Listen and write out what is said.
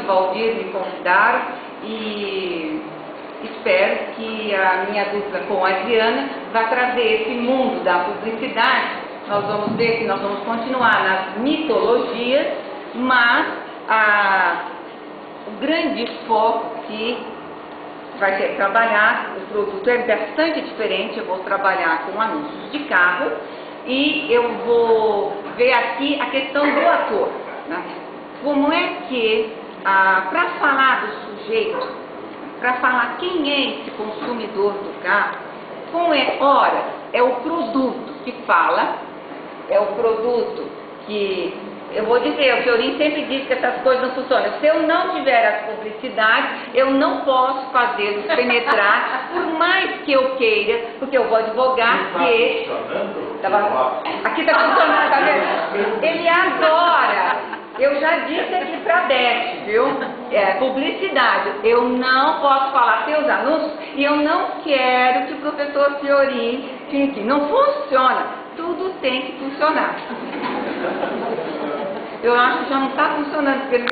Valdir me convidaram e espero que a minha dupla com a Adriana vá trazer esse mundo da publicidade. Nós vamos ver que nós vamos continuar nas mitologias, mas o grande foco que vai ser trabalhar, o produto é bastante diferente. Eu vou trabalhar com anúncios de carro e eu vou ver aqui a questão do ator, né? Como é que, para falar do sujeito, para falar quem é esse consumidor do carro, ora, é o produto que fala, é o produto que... Eu vou dizer, o Fiorin sempre diz que essas coisas não funcionam. Se eu não tiver as publicidades, eu não posso fazê-los penetrar, por mais que eu queira, porque eu vou advogar que... Aqui está funcionando, tá vendo? Ele adora. Eu já disse aqui para a Beth, viu? Publicidade. Eu não posso falar seus anúncios e eu não quero que o professor Fiorin fique. Não funciona. Tudo tem que funcionar. Eu acho que já não está funcionando, porque ele